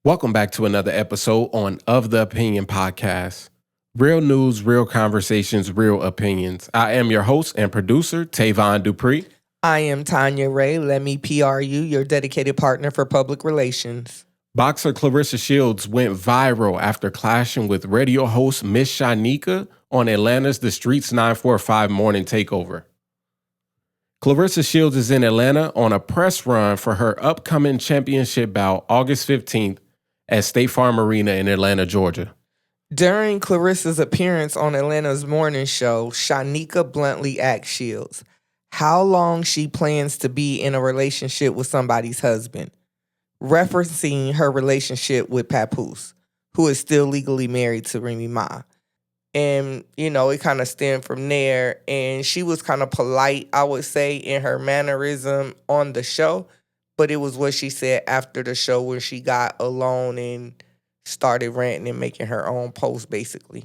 Welcome back to another episode on Of the Opinion Podcast. Real news, real conversations, real opinions. I am your host and producer, Tavon Dupree. I am Tanya Ray. Let me PR you, your dedicated partner for public relations. Boxer Claressa Shields went viral after clashing with radio host Miss Shyneka on Atlanta's The Streetz 94.5 Morning Takeover. Claressa Shields is in Atlanta on a press run for her upcoming championship bout August 15th at State Farm Arena in Atlanta, Georgia. During Claressa's appearance on Atlanta's Morning Show, Shyneka bluntly asked Shields how long she plans to be in a relationship with somebody's husband, referencing her relationship with Papoose, who is still legally married to Remy Ma. And, it kind of stemmed from there. And she was kind of polite, I would say, in her mannerism on the show. But it was what she said after the show when she got alone and started ranting and making her own post, basically.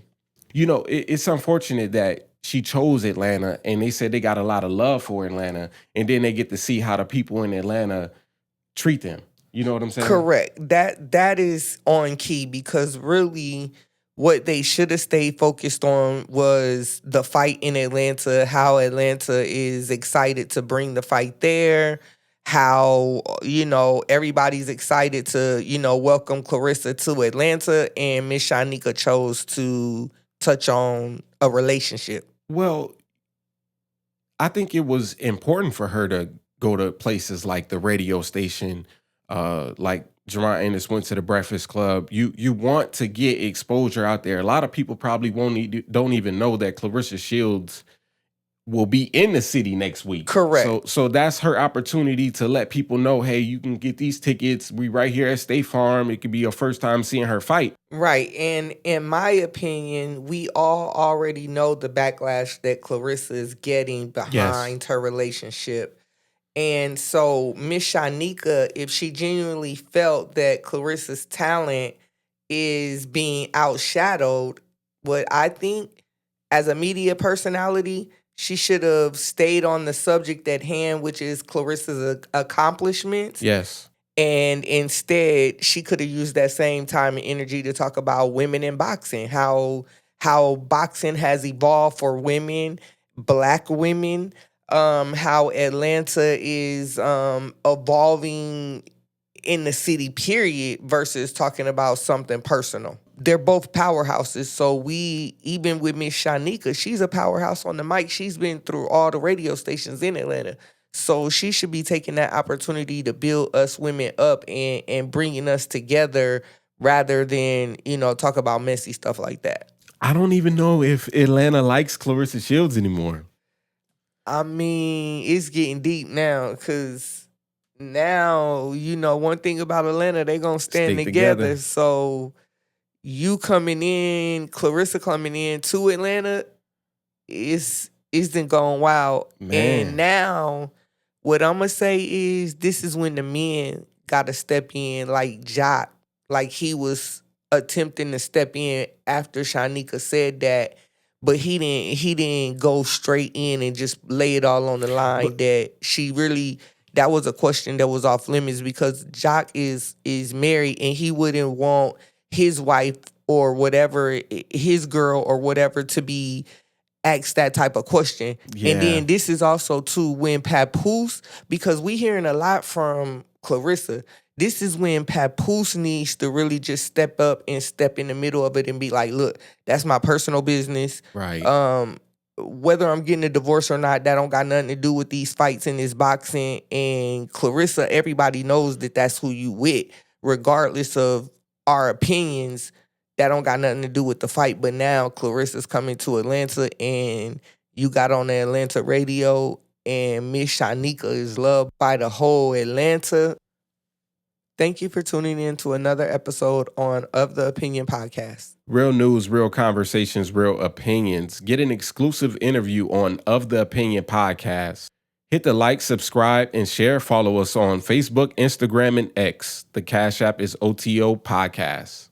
It's unfortunate that she chose Atlanta, and they said they got a lot of love for Atlanta, and then they get to see how the people in Atlanta treat them. You know what I'm saying? Correct. That is on key, because really what they should have stayed focused on was the fight in Atlanta, how Atlanta is excited to bring the fight there, how, everybody's excited to, welcome Claressa to Atlanta, and Miss Shyneka chose to touch on a relationship. Well, I think it was important for her to go to places like the radio station, like Jerron Ennis went to the Breakfast Club. You want to get exposure out there. A lot of people probably don't even know that Claressa Shields will be in the city next week. Correct. So that's her opportunity to let people know, hey, you can get these tickets. We right here at State Farm. It could be your first time seeing her fight. Right. And in my opinion, we all already know the backlash that Claressa is getting behind her relationship. And so Miss Shyneka, if she genuinely felt that Claressa's talent is being outshadowed, what I think as a media personality, she should have stayed on the subject at hand, which is Claressa's accomplishments. Yes. And instead, she could have used that same time and energy to talk about women in boxing, how boxing has evolved for women, Black women, how Atlanta is evolving in the city, period, versus talking about something personal. They're both powerhouses. So even with Miss Shyneka, she's a powerhouse on the mic. She's been through all the radio stations in Atlanta. So she should be taking that opportunity to build us women up and bringing us together rather than, talk about messy stuff like that. I don't even know if Atlanta likes Claressa Shields anymore. I mean, it's getting deep now, because now, one thing about Atlanta, they going to stand together. So you coming in, Claressa coming in to Atlanta, it's been going wild. Man. And now, what I'm going to say is, this is when the men got to step in, like Jock, like he was attempting to step in after Shyneka said that. But he didn't go straight in and just lay it all on the line. That was a question that was off limits, because Jock is married, and he wouldn't want his wife or whatever, his girl or whatever, to be asked that type of question. Yeah. And then this is also too when Papoose, because we hearing a lot from Claressa, this is when Papoose needs to really just step up and step in the middle of it and be like, look, that's my personal business. Right. Whether I'm getting a divorce or not, that don't got nothing to do with these fights and this boxing. And Claressa, everybody knows that that's who you with, regardless of our opinions. That don't got nothing to do with the fight. But now Claressa's coming to Atlanta, and you got on the Atlanta radio, and Miss Shyneka is loved by the whole Atlanta. Thank you for tuning in to another episode on Of the Opinion Podcast. Real news, real conversations, real opinions. Get an exclusive interview on Of the Opinion Podcast. Hit the like, subscribe, and share. Follow us on Facebook, Instagram, and X. The Cash App is OTO Podcast.